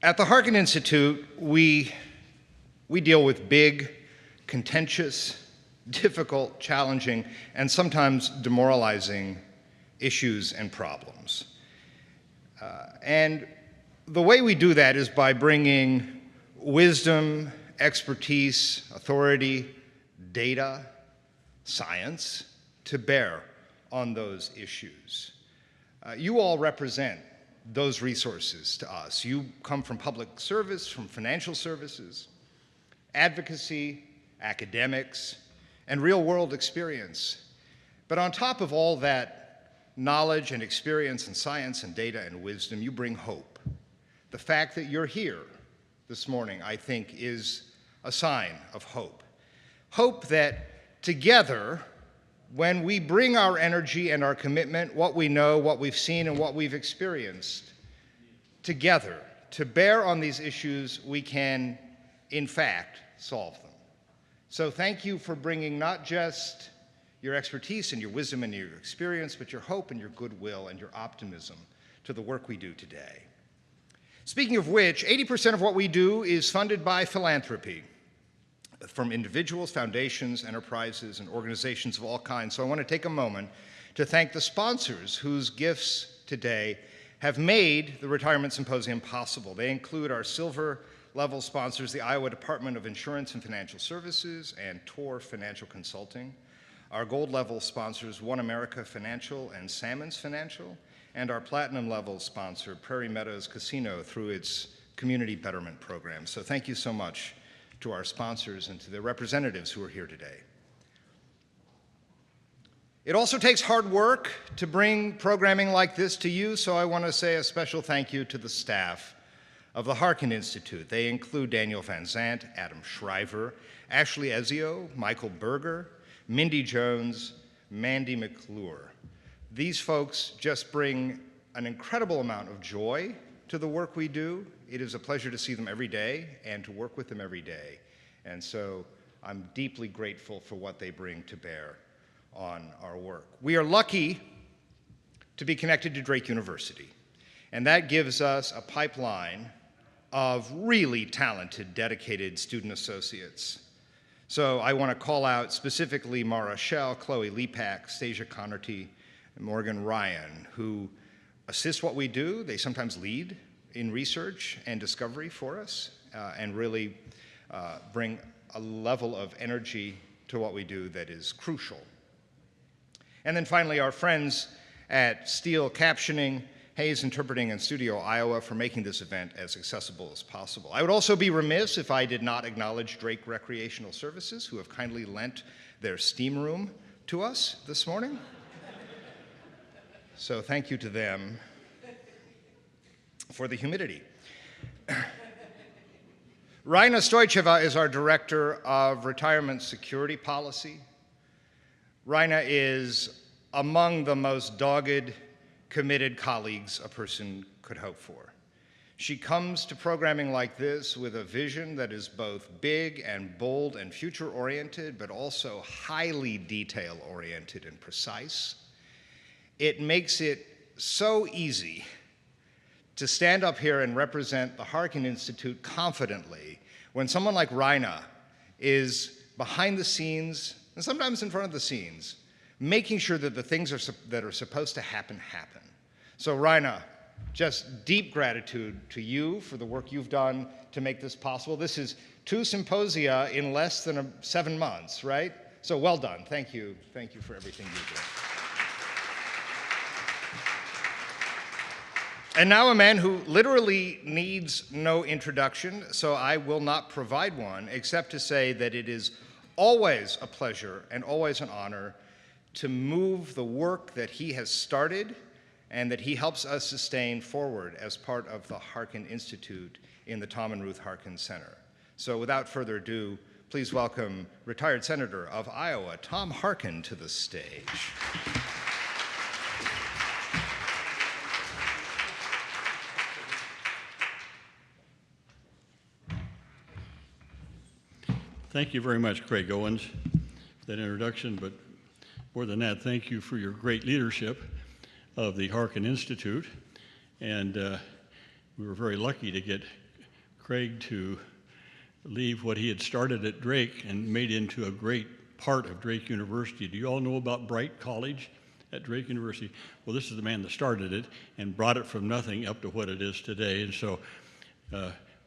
At the Harkin Institute, we deal with big, contentious, difficult, challenging, and sometimes demoralizing issues and problems. And the way we do that is by bringing wisdom, expertise, authority, data, science to bear on those issues. You all represent those resources to us. You come from public service, from financial services, advocacy, academics, and real-world experience. But on top of all that knowledge and experience and science and data and wisdom, you bring hope. The fact that you're here this morning, I think, is a sign of hope. Hope that together, when we bring our energy and our commitment, what we know, what we've seen, and what we've experienced, together to bear on these issues, we can, in fact, solve them. So thank you for bringing not just your expertise and your wisdom and your experience, but your hope and your goodwill and your optimism to the work we do today. Speaking of which, 80% of what we do is funded by philanthropy from individuals, foundations, enterprises, and organizations of all kinds. So I want to take a moment to thank the sponsors whose gifts today have made the Retirement Symposium possible. They include our silver-level sponsors, the Iowa Department of Insurance and Financial Services and TOR Financial Consulting, our gold-level sponsors, One America Financial and Salmons Financial, and our platinum-level sponsor, Prairie Meadows Casino, through its Community Betterment Program. So thank you so much to our sponsors and to the representatives who are here today. It also takes hard work to bring programming like this to you, so I want to say a special thank you to the staff of the Harkin Institute. They include Daniel Van Zant, Adam Shriver, Ashley Ezio, Michael Berger, Mindy Jones, Mandy McClure. These folks just bring an incredible amount of joy to the work we do. It is a pleasure to see them every day and to work with them every day. And so I'm deeply grateful for what they bring to bear on our work. We are lucky to be connected to Drake University, and that gives us a pipeline of really talented, dedicated student associates. So I want to call out specifically Mara Schell, Chloe Lepak, Stasia Connerty, and Morgan Ryan, who assist what we do. They sometimes lead in research and discovery for us, and really bring a level of energy to what we do that is crucial. And then finally, our friends at Steele Captioning, Hayes Interpreting, and Studio Iowa for making this event as accessible as possible. I would also be remiss if I did not acknowledge Drake Recreational Services, who have kindly lent their steam room to us this morning. So thank you to them for the humidity. Raina Stoicheva is our Director of Retirement Security Policy. Raina is among the most dogged, committed colleagues a person could hope for. She comes to programming like this with a vision that is both big and bold and future-oriented, but also highly detail-oriented and precise. It makes it so easy to stand up here and represent the Harkin Institute confidently when someone like Raina is behind the scenes, and sometimes in front of the scenes, making sure that the things that are supposed to happen, happen. So Raina, just deep gratitude to you for the work you've done to make this possible. This is 2 symposia in less than 7 months, right? So well done. Thank you. Thank you for everything you do. And now a man who literally needs no introduction, so I will not provide one, except to say that it is always a pleasure and always an honor to move the work that he has started and that he helps us sustain forward as part of the Harkin Institute in the Tom and Ruth Harkin Center. So without further ado, please welcome retired Senator of Iowa, Tom Harkin, to the stage. Thank you very much, Craig Owens, for that introduction, but more than that, thank you for your great leadership of the Harkin Institute. And we were very lucky to get Craig to leave what he had started at Drake and made into a great part of Drake University. Do you all know about Bright College at Drake University? Well, this is the man that started it and brought it from nothing up to what it is today. And so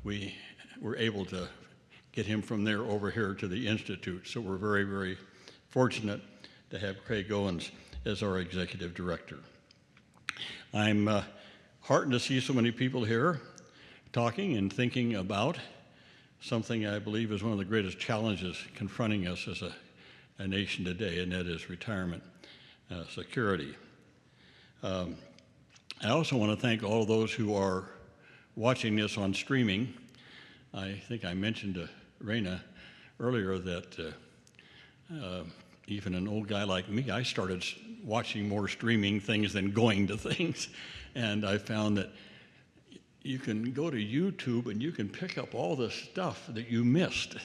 we were able to get him from there over here to the Institute. So we're very, very fortunate to have Craig Owens as our executive director. I'm heartened to see so many people here talking and thinking about something I believe is one of the greatest challenges confronting us as a nation today, and that is retirement security. I also want to thank all of those who are watching this on streaming. I think I mentioned to Raina earlier that even an old guy like me, I started watching more streaming things than going to things. And I found that you can go to YouTube and you can pick up all the stuff that you missed.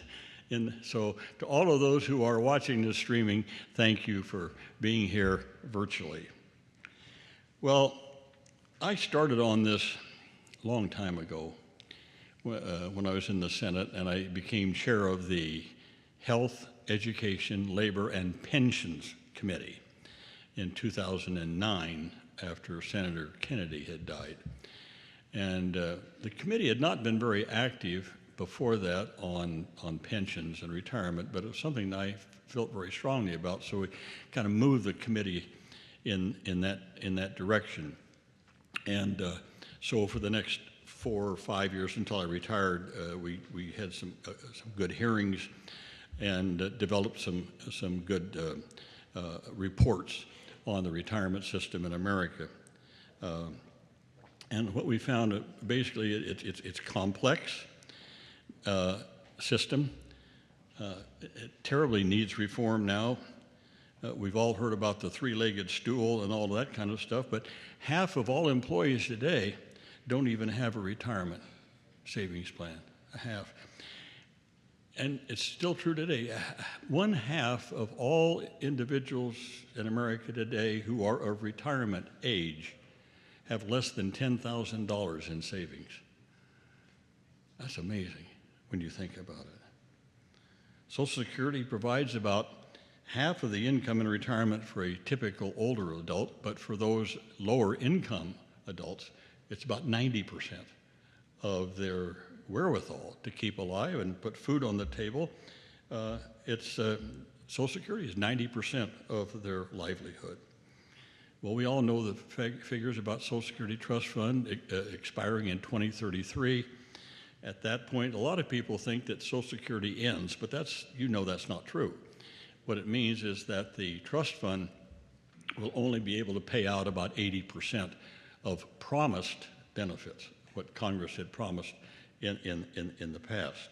And so to all of those who are watching this streaming, thank you for being here virtually. Well, I started on this a long time ago when I was in the Senate, and I became chair of the Health, Education, Labor, and Pensions Committee in 2009 after Senator Kennedy had died. And the committee had not been very active before that on pensions and retirement, but it was something that I felt very strongly about, so we kind of moved the committee in that direction. And so for the next 4 or 5 years until I retired, we had some good hearings and developed some good reports on the retirement system in America. And what we found, basically, it's complex system. It terribly needs reform now. We've all heard about the three-legged stool and all that kind of stuff, but half of all employees today don't even have a retirement savings plan, half. And it's still true today. 1/2 of all individuals in America today who are of retirement age have less than $10,000 in savings. That's amazing when you think about it. Social Security provides about half of the income in retirement for a typical older adult, but for those lower income adults, it's about 90% of their wherewithal to keep alive and put food on the table. Social Security is 90% of their livelihood. Well, we all know the figures about Social Security Trust Fund expiring in 2033. At that point, a lot of people think that Social Security ends, but that's not true. What it means is that the trust fund will only be able to pay out about 80% of promised benefits, what Congress had promised in the past.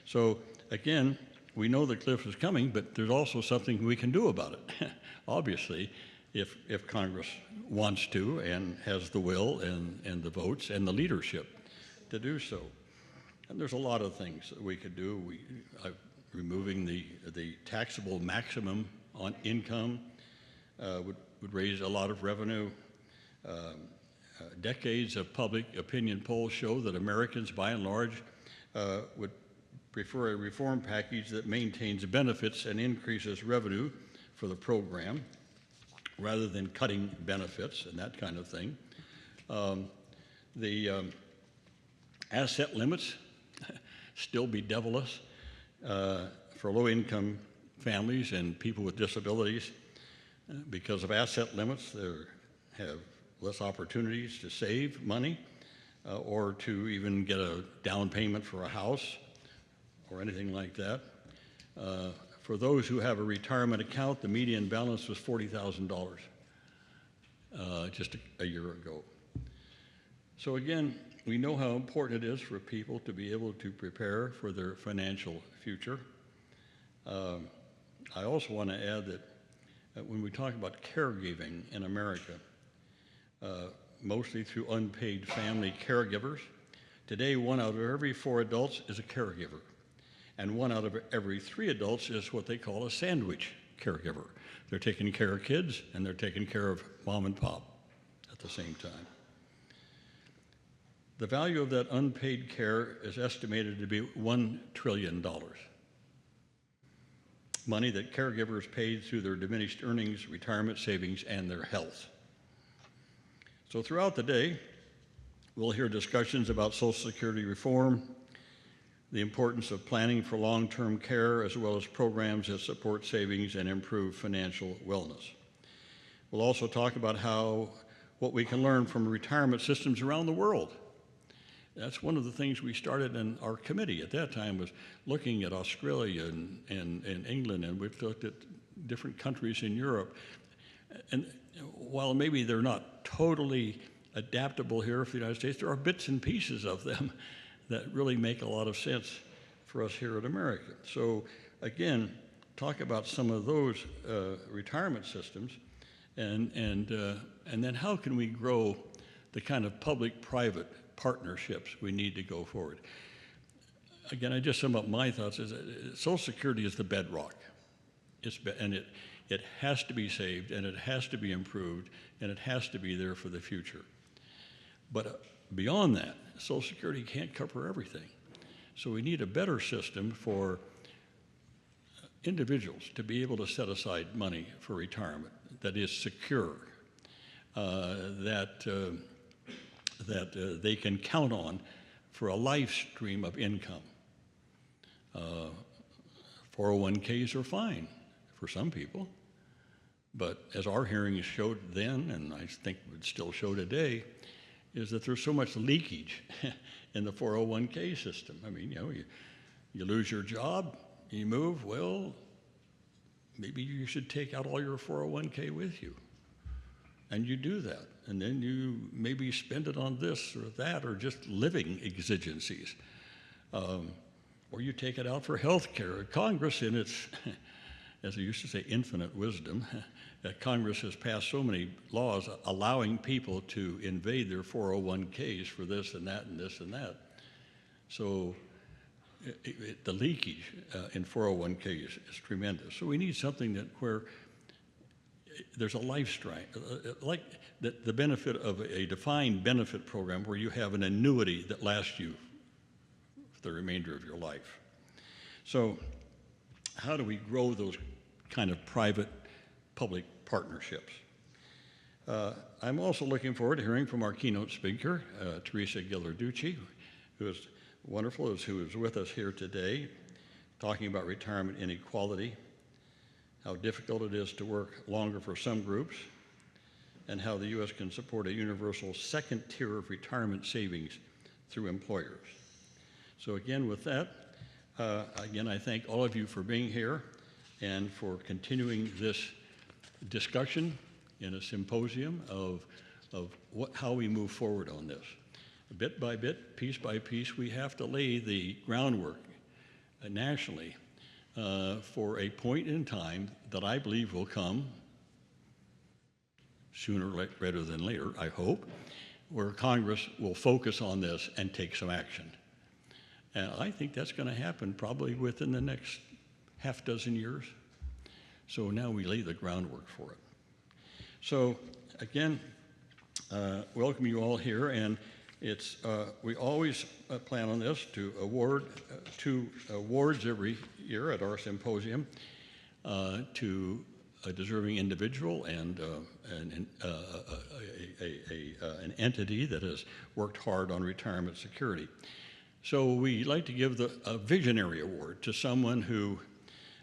So again, we know the cliff is coming, but there's also something we can do about it, obviously, if Congress wants to and has the will and the votes and the leadership to do so. And there's a lot of things that we could do. Removing the taxable maximum on income would raise a lot of revenue. Decades of public opinion polls show that Americans, by and large, would prefer a reform package that maintains benefits and increases revenue for the program, rather than cutting benefits and that kind of thing. The asset limits still be devilish for low-income families and people with disabilities. Because of asset limits, they have less opportunities to save money or to even get a down payment for a house or anything like that. For those who have a retirement account, the median balance was $40,000 just a year ago. So again, we know how important it is for people to be able to prepare for their financial future. I also want to add that when we talk about caregiving in America, mostly through unpaid family caregivers, today 1 out of every 4 adults is a caregiver. And 1 out of every 3 adults is what they call a sandwich caregiver. They're taking care of kids and they're taking care of mom and pop at the same time. The value of that unpaid care is estimated to be $1 trillion. Money that caregivers paid through their diminished earnings, retirement savings, and their health. So throughout the day, we'll hear discussions about Social Security reform, the importance of planning for long-term care, as well as programs that support savings and improve financial wellness. We'll also talk about what we can learn from retirement systems around the world. That's one of the things we started in our committee at that time, was looking at Australia and England, and we've looked at different countries in Europe. And while maybe they're not totally adaptable here for the United States, there are bits and pieces of them that really make a lot of sense for us here in America. So again, talk about some of those retirement systems, and then how can we grow the kind of public-private partnerships we need to go forward. Again, I just sum up my thoughts is that Social Security is the bedrock. It has to be saved, and it has to be improved, and it has to be there for the future. But beyond that, Social Security can't cover everything. So we need a better system for individuals to be able to set aside money for retirement that is secure, that they can count on for a life stream of income. 401ks are fine for some people, but as our hearings showed then, and I think would still show today, is that there's so much leakage in the 401k system. I mean, you lose your job, you move, well, maybe you should take out all your 401k with you. And you do that, and then you maybe spend it on this or that, or just living exigencies. Or you take it out for health care. Congress, in its, as I used to say, infinite wisdom, Congress has passed so many laws allowing people to invade their 401ks for this and that and this and that. So the leakage in 401ks is tremendous. So we need something where there's a life stream, like the benefit of a defined benefit program where you have an annuity that lasts you for the remainder of your life. So how do we grow those kind of private-public partnerships? I'm also looking forward to hearing from our keynote speaker, Teresa Ghilarducci, who is wonderful, who is with us here today, talking about retirement inequality, how difficult it is to work longer for some groups, and how the U.S. can support a universal second tier of retirement savings through employers. So again, with that, I thank all of you for being here and for continuing this discussion in a symposium of how we move forward on this. Bit by bit, piece by piece, we have to lay the groundwork nationally for a point in time that I believe will come sooner rather than later, I hope, where Congress will focus on this and take some action. And I think that's going to happen probably within the next half dozen years. So now we lay the groundwork for it. So again, welcome you all here, and it's we always plan on this to award 2 awards every year at our symposium to a deserving individual and an entity that has worked hard on retirement security. So we like to give a visionary award to someone who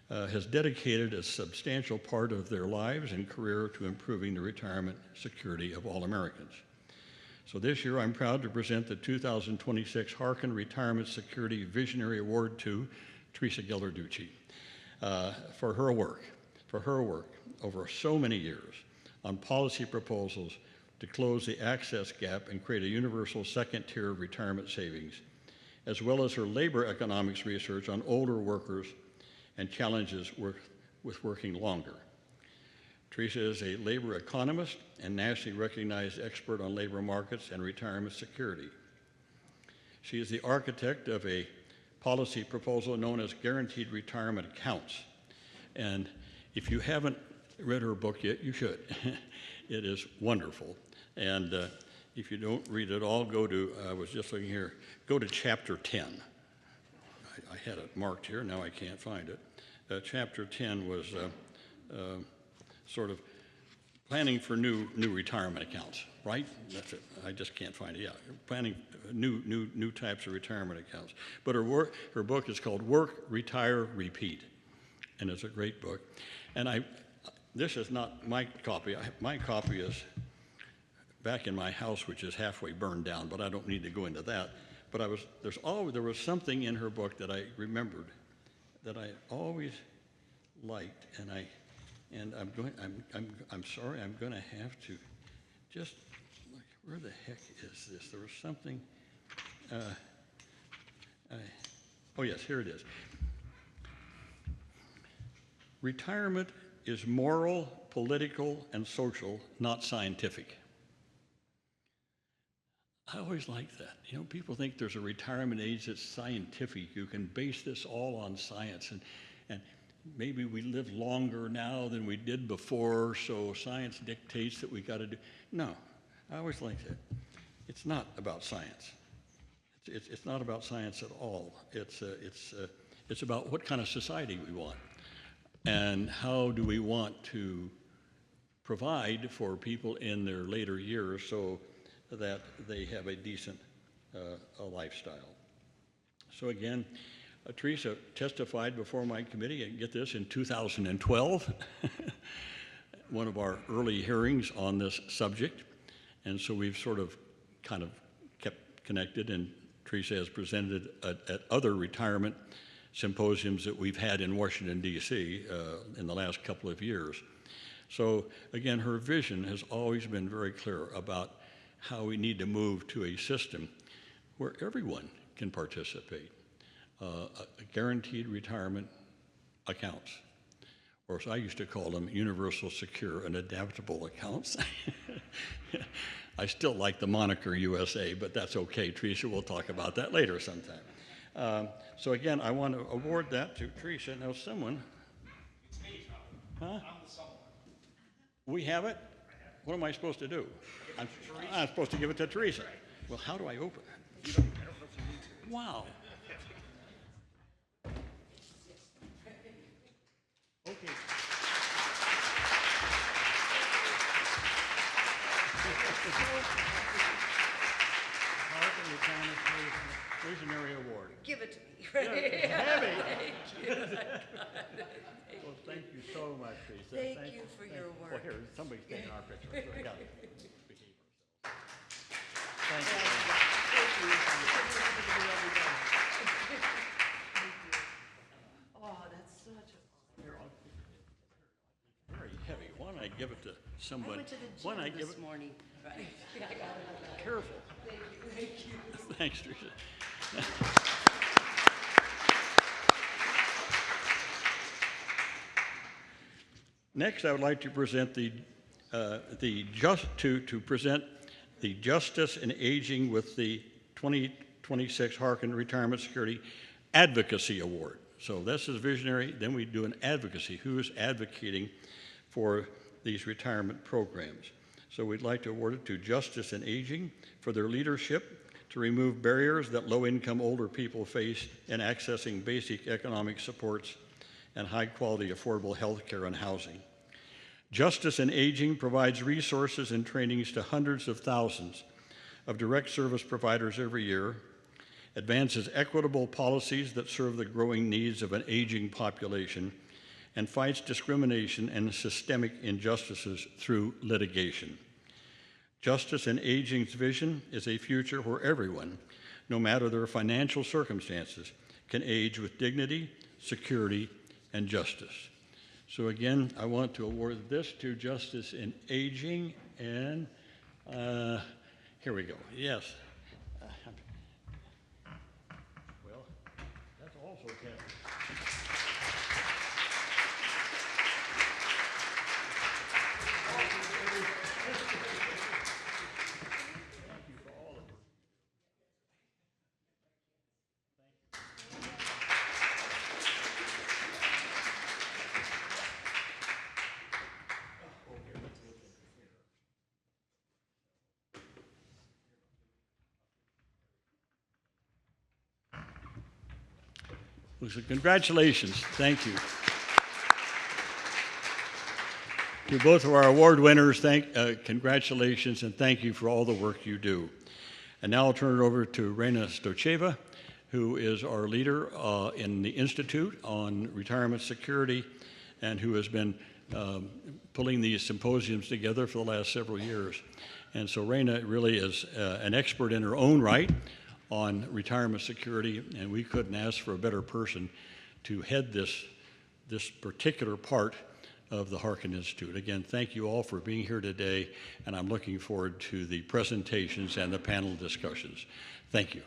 has dedicated a substantial part of their lives and career to improving the retirement security of all Americans. So this year, I'm proud to present the 2026 Harkin Retirement Security Visionary Award to Teresa Ghilarducci for her work over so many years on policy proposals to close the access gap and create a universal second tier of retirement savings, as well as her labor economics research on older workers and challenges with working longer. Teresa is a labor economist and nationally recognized expert on labor markets and retirement security. She is the architect of a policy proposal known as Guaranteed Retirement Accounts. And if you haven't read her book yet, you should. It is wonderful. And if you don't read it all, go to, I was just looking here, go to chapter 10. I had it marked here, now I can't find it. Chapter 10 was sort of planning for new retirement accounts, right? That's it. I just can't find it. Yeah, planning new types of retirement accounts. But her book is called Work, Retire, Repeat, and it's a great book. And this is not my copy. My copy is back in my house, which is halfway burned down. But I don't need to go into that. But there was something in her book that I remembered that I always liked, and I'm sorry, I'm going to have to just look, where the heck is this? There was something. Oh yes, here it is. Retirement is moral, political, and social, not scientific. I always like that. You know, people think there's a retirement age that's scientific. You can base this all on science, and maybe we live longer now than we did before, so science dictates that we got to do. No, I always like that. It's not about science. It's not about science at all. It's about what kind of society we want, and how do we want to provide for people in their later years so that they have a decent a lifestyle. So again, Teresa testified before my committee, and get this, in 2012, one of our early hearings on this subject. And so we've sort of kind of kept connected, and Teresa has presented at other retirement symposiums that we've had in Washington, D.C. In the last couple of years. So again, her vision has always been very clear about how we need to move to a system where everyone can participate. A guaranteed retirement accounts, or as I used to call them, universal, secure, and adaptable accounts. I still like the moniker USA, but that's okay. Teresa, we'll talk about that later sometime. So again, I want to award that to Teresa. Now someone. It's me, Huh? I'm the someone. We have it? What am I supposed to do? I'm supposed to give it to Teresa. Well, how do I open it? I don't know if you need to. Wow. Okay. Harkin Retirement Visionary Award. Give it to me. Heavy. Well, thank you so much, Teresa. Thank you for your work. Well, here, somebody's taking our picture. So we got to behave ourselves. Thank you. Oh, that's such a. Very heavy. Why don't I give it to I somebody? went to the Why don't I gym give this it? morning. Right. Careful. Thank you. Thanks, Teresa. Next, I would like to present present the Justice in Aging with the 2026 Harkin Retirement Security Advocacy Award. So this is visionary. Then we do an advocacy. Who is advocating for these retirement programs? So we'd like to award it to Justice in Aging for their leadership to remove barriers that low-income older people face in accessing basic economic supports and high-quality affordable health care and housing. Justice in Aging provides resources and trainings to hundreds of thousands of direct service providers every year, advances equitable policies that serve the growing needs of an aging population, and fights discrimination and systemic injustices through litigation. Justice in Aging's vision is a future where everyone, no matter their financial circumstances, can age with dignity, security, and justice. So again, I want to award this to Justice in Aging, and here we go. Yes. Well, that's also Kathy. Well, so congratulations. Thank you. To both of our award winners, congratulations and thank you for all the work you do. And now I'll turn it over to Rena Stocheva, who is our leader in the Institute on Retirement Security and who has been pulling these symposiums together for the last several years. And so Rena really is an expert in her own right on retirement security, and we couldn't ask for a better person to head this particular part of the Harkin Institute. Again, thank you all for being here today, and I'm looking forward to the presentations and the panel discussions. Thank you.